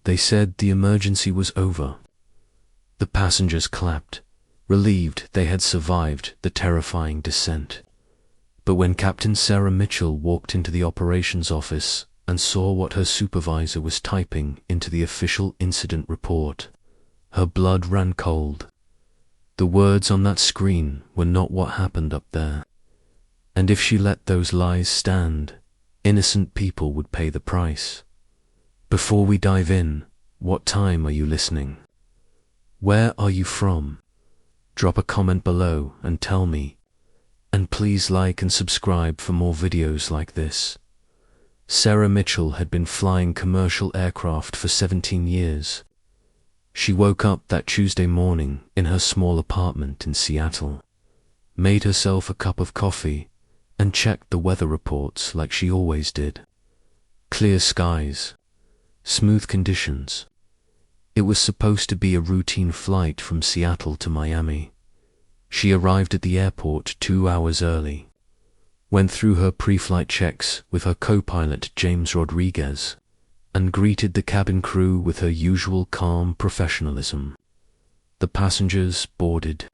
They said the emergency was over. The passengers clapped, relieved they had survived the terrifying descent. But when Captain Sarah Mitchell walked into the operations office and saw what her supervisor was typing into the official incident report, her blood ran cold. The words on that screen were not what happened up there. And if she let those lies stand, innocent people would pay the price. Before we dive in, what time are you listening? Where are you from? Drop a comment below and tell me. And please like and subscribe for more videos like this. Sarah Mitchell had been flying commercial aircraft for 17 years. She woke up that Tuesday morning in her small apartment in Seattle, made herself a cup of coffee, and checked the weather reports like she always did. Clear skies, smooth conditions. It was supposed to be a routine flight from Seattle to Miami. She arrived at the airport 2 hours early, went through her pre-flight checks with her co-pilot James Rodriguez, and greeted the cabin crew with her usual calm professionalism. The passengers boarded,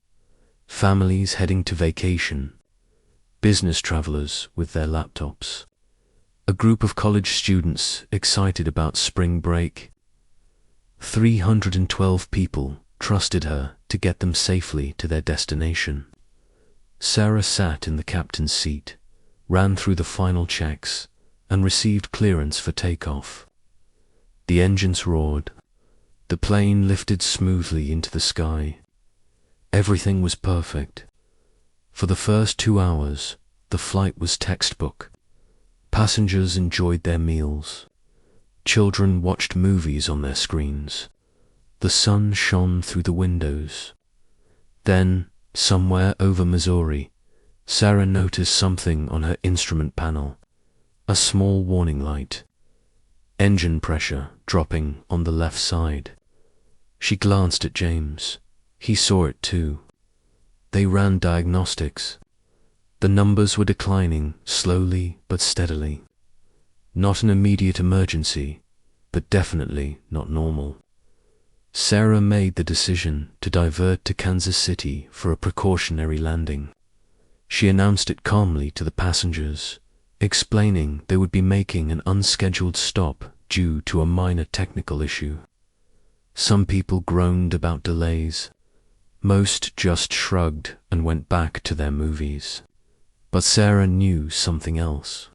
families heading to vacation, business travelers with their laptops, a group of college students excited about spring break. 312 people trusted her to get them safely to their destination. Sarah sat in the captain's seat, ran through the final checks, and received clearance for takeoff. The engines roared. The plane lifted smoothly into the sky. Everything was perfect. For the first 2 hours, the flight was textbook. Passengers enjoyed their meals. Children watched movies on their screens. The sun shone through the windows. Then, somewhere over Missouri, Sarah noticed something on her instrument panel. A small warning light. Engine pressure dropping on the left side. She glanced at James. He saw it too. They ran diagnostics. The numbers were declining slowly but steadily. Not an immediate emergency, but definitely not normal. Sarah made the decision to divert to Kansas City for a precautionary landing. She announced it calmly to the passengers, explaining they would be making an unscheduled stop due to a minor technical issue. Some people groaned about delays. Most just shrugged and went back to their movies. But Sarah knew something else.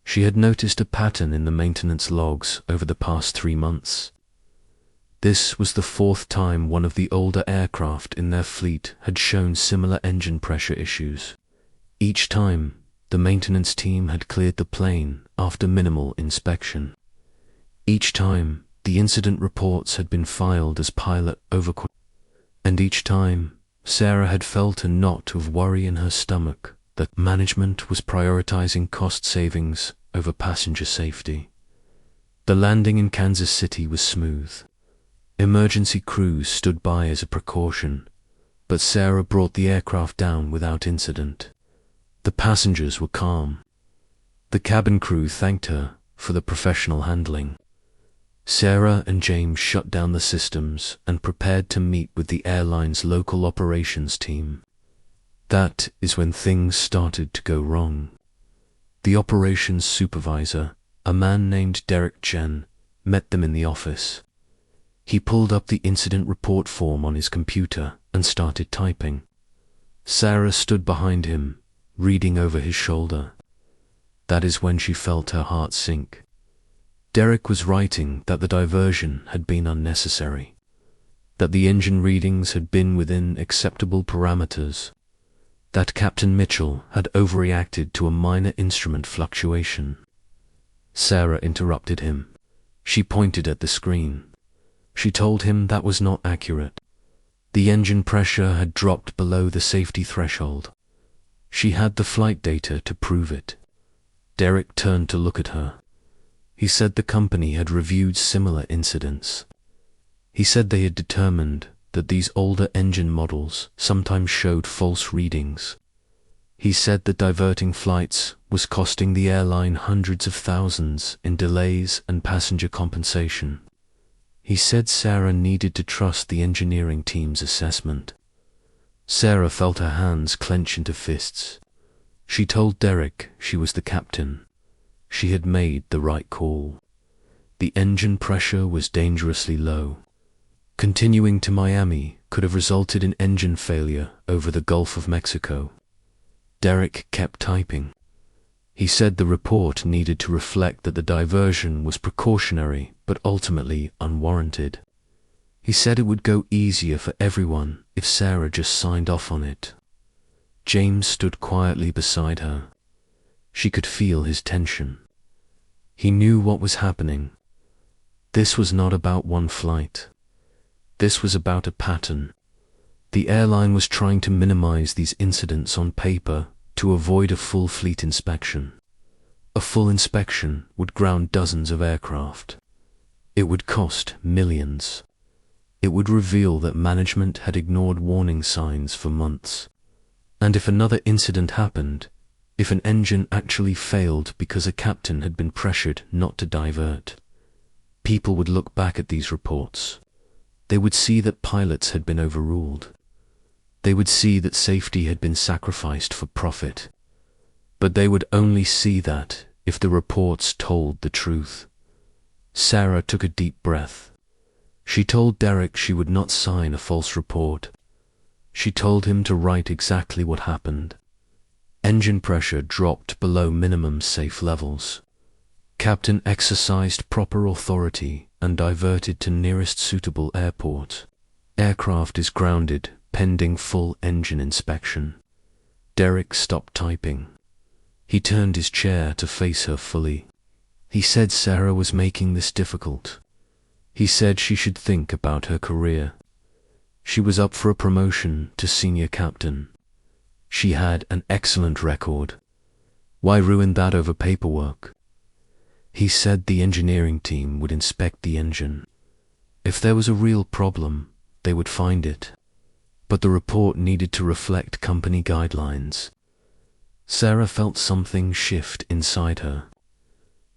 She had noticed a pattern in the maintenance logs over the past 3 months. This was the 4th time one of the older aircraft in their fleet had shown similar engine pressure issues. Each time, the maintenance team had cleared the plane after minimal inspection. Each time, the incident reports had been filed as pilot overqualification. And each time, Sarah had felt a knot of worry in her stomach that management was prioritizing cost savings over passenger safety. The landing in Kansas City was smooth. Emergency crews stood by as a precaution, but Sarah brought the aircraft down without incident. The passengers were calm. The cabin crew thanked her for the professional handling. Sarah and James shut down the systems and prepared to meet with the airline's local operations team. That is when things started to go wrong. The operations supervisor, a man named Derek Chen, met them in the office. He pulled up the incident report form on his computer and started typing. Sarah stood behind him, reading over his shoulder. That is when she felt her heart sink. Derek was writing that the diversion had been unnecessary, that the engine readings had been within acceptable parameters, that Captain Mitchell had overreacted to a minor instrument fluctuation. Sarah interrupted him. She pointed at the screen. She told him that was not accurate. The engine pressure had dropped below the safety threshold. She had the flight data to prove it. Derek turned to look at her. He said the company had reviewed similar incidents. He said they had determined that these older engine models sometimes showed false readings. He said that diverting flights was costing the airline hundreds of thousands in delays and passenger compensation. He said Sarah needed to trust the engineering team's assessment. Sarah felt her hands clench into fists. She told Derek she was the captain. She had made the right call. The engine pressure was dangerously low. Continuing to Miami could have resulted in engine failure over the Gulf of Mexico. Derek kept typing. He said the report needed to reflect that the diversion was precautionary but ultimately unwarranted. He said it would go easier for everyone if Sarah just signed off on it. James stood quietly beside her. She could feel his tension. He knew what was happening. This was not about one flight. This was about a pattern. The airline was trying to minimize these incidents on paper to avoid a full fleet inspection. A full inspection would ground dozens of aircraft. It would cost millions. It would reveal that management had ignored warning signs for months. And if another incident happened, if an engine actually failed because a captain had been pressured not to divert, people would look back at these reports. They would see that pilots had been overruled. They would see that safety had been sacrificed for profit. But they would only see that if the reports told the truth. Sarah took a deep breath. She told Derek she would not sign a false report. She told him to write exactly what happened. Engine pressure dropped below minimum safe levels. Captain exercised proper authority and diverted to nearest suitable airport. Aircraft is grounded pending full engine inspection. Derek stopped typing. He turned his chair to face her fully. He said Sarah was making this difficult. He said she should think about her career. She was up for a promotion to senior captain. She had an excellent record. Why ruin that over paperwork? He said the engineering team would inspect the engine. If there was a real problem, they would find it. But the report needed to reflect company guidelines. Sarah felt something shift inside her.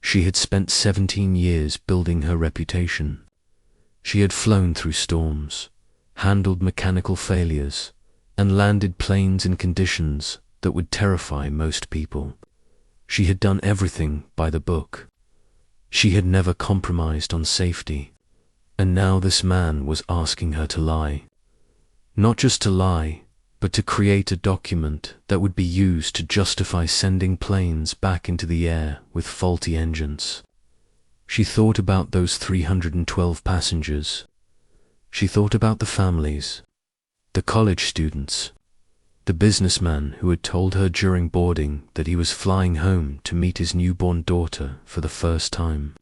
She had spent 17 years building her reputation. She had flown through storms, handled mechanical failures, and landed planes in conditions that would terrify most people. She had done everything by the book. She had never compromised on safety, and now this man was asking her to lie. Not just to lie, but to create a document that would be used to justify sending planes back into the air with faulty engines. She thought about those 312 passengers. She thought about the families, the college students, the businessman who had told her during boarding that he was flying home to meet his newborn daughter for the first time.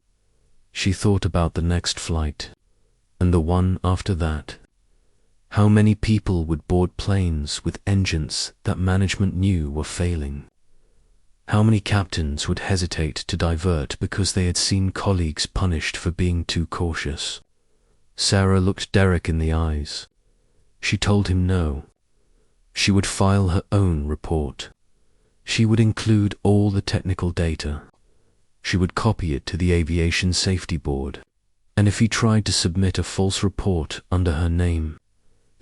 She thought about the next flight, and the one after that. How many people would board planes with engines that management knew were failing? How many captains would hesitate to divert because they had seen colleagues punished for being too cautious? Sarah looked Derek in the eyes. She told him no. She would file her own report. She would include all the technical data. She would copy it to the Aviation Safety Board. And if he tried to submit a false report under her name,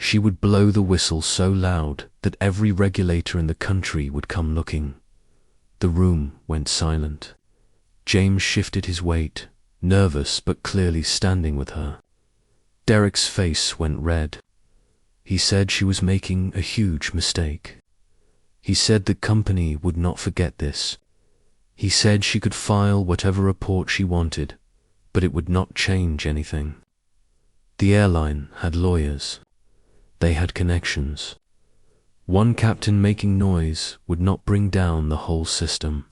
she would blow the whistle so loud that every regulator in the country would come looking. The room went silent. James shifted his weight, nervous but clearly standing with her. Derek's face went red. He said she was making a huge mistake. He said the company would not forget this. He said she could file whatever report she wanted, but it would not change anything. The airline had lawyers. They had connections. One captain making noise would not bring down the whole system.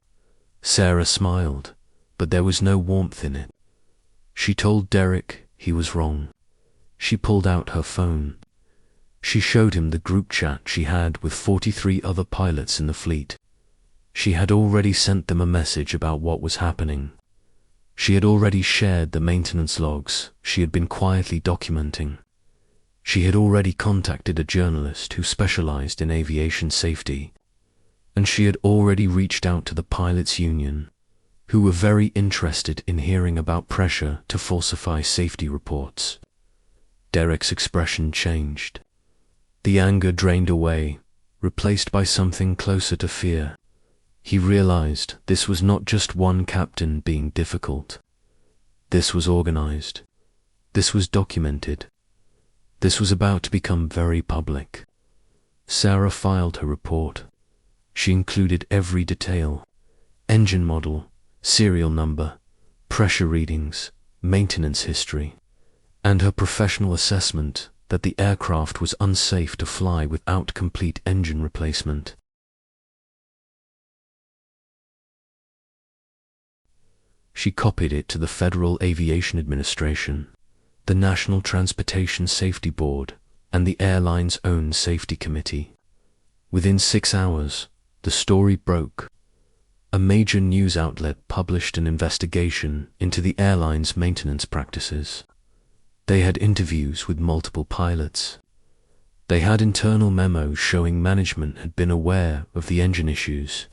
Sarah smiled, but there was no warmth in it. She told Derek he was wrong. She pulled out her phone. She showed him the group chat she had with 43 other pilots in the fleet. She had already sent them a message about what was happening. She had already shared the maintenance logs she had been quietly documenting. She had already contacted a journalist who specialized in aviation safety, and she had already reached out to the pilots' union, who were very interested in hearing about pressure to falsify safety reports. Derek's expression changed. The anger drained away, replaced by something closer to fear. He realized this was not just one captain being difficult. This was organized. This was documented. This was about to become very public. Sarah filed her report. She included every detail: engine model, serial number, pressure readings, maintenance history, and her professional assessment that the aircraft was unsafe to fly without complete engine replacement. She copied it to the Federal Aviation Administration, the National Transportation Safety Board, and the airline's own safety committee. Within 6 hours, the story broke. A major news outlet published an investigation into the airline's maintenance practices. They had interviews with multiple pilots. They had internal memos showing management had been aware of the engine issues.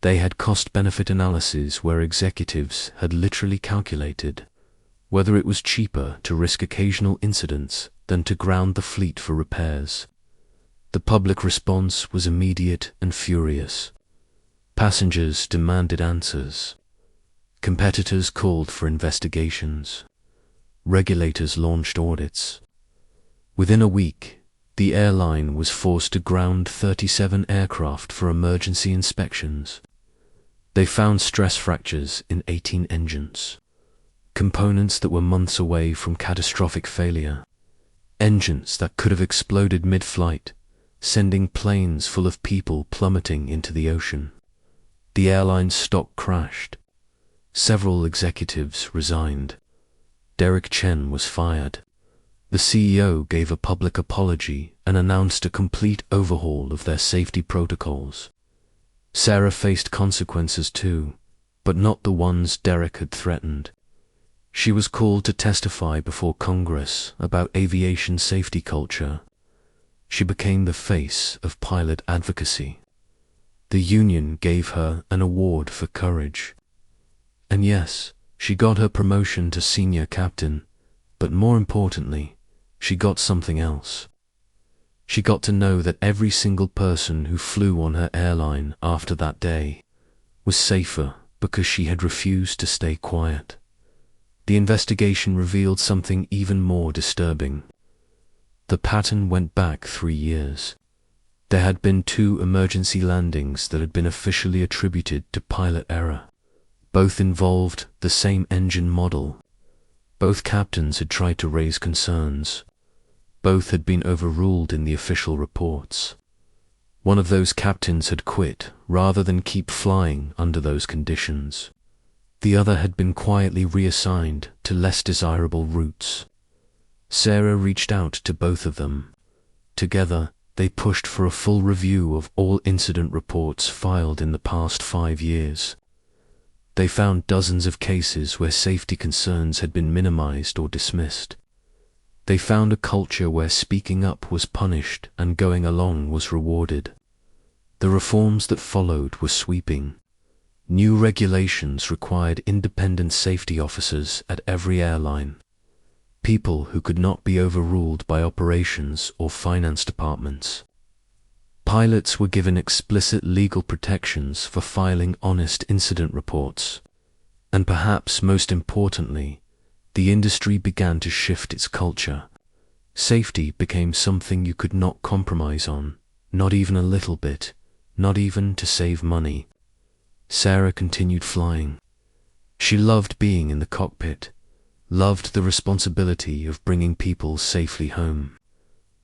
They had cost-benefit analyses where executives had literally calculated whether it was cheaper to risk occasional incidents than to ground the fleet for repairs. The public response was immediate and furious. Passengers demanded answers. Competitors called for investigations. Regulators launched audits. Within a week, the airline was forced to ground 37 aircraft for emergency inspections. They found stress fractures in 18 engines, components that were months away from catastrophic failure, engines that could have exploded mid-flight, sending planes full of people plummeting into the ocean. The airline's stock crashed. Several executives resigned. Derek Chen was fired. The CEO gave a public apology and announced a complete overhaul of their safety protocols. Sarah faced consequences too, but not the ones Derek had threatened. She was called to testify before Congress about aviation safety culture. She became the face of pilot advocacy. The union gave her an award for courage. And yes, she got her promotion to senior captain, but more importantly, she got something else. She got to know that every single person who flew on her airline after that day was safer because she had refused to stay quiet. The investigation revealed something even more disturbing. The pattern went back 3 years. There had been 2 emergency landings that had been officially attributed to pilot error. Both involved the same engine model. Both captains had tried to raise concerns. Both had been overruled in the official reports. One of those captains had quit rather than keep flying under those conditions. The other had been quietly reassigned to less desirable routes. Sarah reached out to both of them. Together, they pushed for a full review of all incident reports filed in the past 5 years. They found dozens of cases where safety concerns had been minimized or dismissed. They found a culture where speaking up was punished and going along was rewarded. The reforms that followed were sweeping. New regulations required independent safety officers at every airline, people who could not be overruled by operations or finance departments. Pilots were given explicit legal protections for filing honest incident reports. And perhaps most importantly, the industry began to shift its culture. Safety became something you could not compromise on, not even a little bit, not even to save money. Sarah continued flying. She loved being in the cockpit, loved the responsibility of bringing people safely home.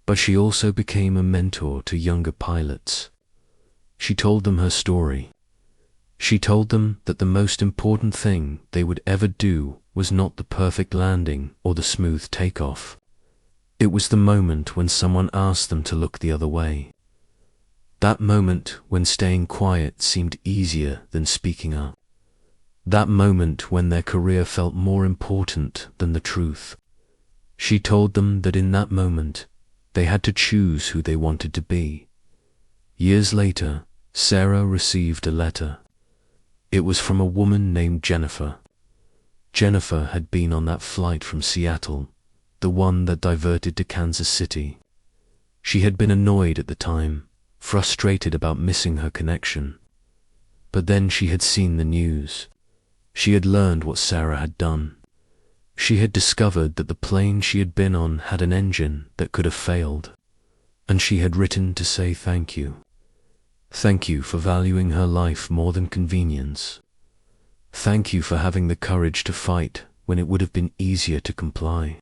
But she also became a mentor to younger pilots. She told them her story. She told them that the most important thing they would ever do was not the perfect landing or the smooth takeoff. It was the moment when someone asked them to look the other way. That moment when staying quiet seemed easier than speaking up. That moment when their career felt more important than the truth. She told them that in that moment, they had to choose who they wanted to be. Years later, Sarah received a letter. It was from a woman named Jennifer. Jennifer had been on that flight from Seattle, the one that diverted to Kansas City. She had been annoyed at the time, frustrated about missing her connection. But then she had seen the news. She had learned what Sarah had done. She had discovered that the plane she had been on had an engine that could have failed, and she had written to say thank you. Thank you for valuing her life more than convenience. Thank you for having the courage to fight when it would have been easier to comply.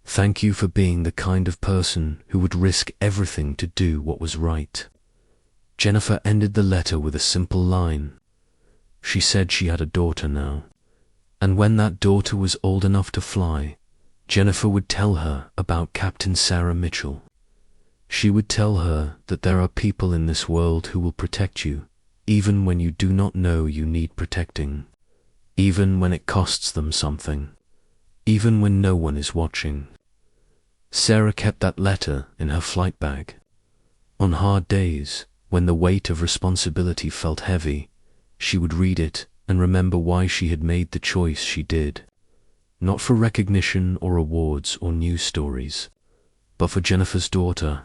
Thank you for being the kind of person who would risk everything to do what was right. Jennifer ended the letter with a simple line. She said she had a daughter now, and when that daughter was old enough to fly, Jennifer would tell her about Captain Sarah Mitchell. She would tell her that there are people in this world who will protect you, even when you do not know you need protecting, even when it costs them something, even when no one is watching. Sarah kept that letter in her flight bag. On hard days, when the weight of responsibility felt heavy, she would read it and remember why she had made the choice she did, not for recognition or awards or news stories, but for Jennifer's daughter,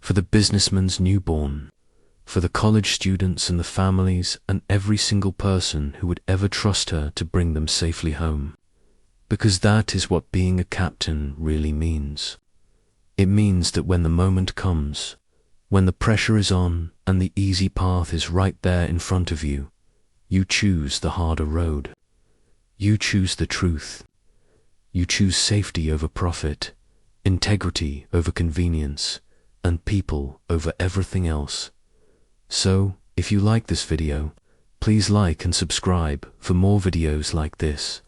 for the businessman's newborn, for the college students and the families and every single person who would ever trust her to bring them safely home. Because that is what being a captain really means. It means that when the moment comes, when the pressure is on and the easy path is right there in front of you, you choose the harder road. You choose the truth. You choose safety over profit, integrity over convenience, and people over everything else. So, if you like this video, please like and subscribe for more videos like this.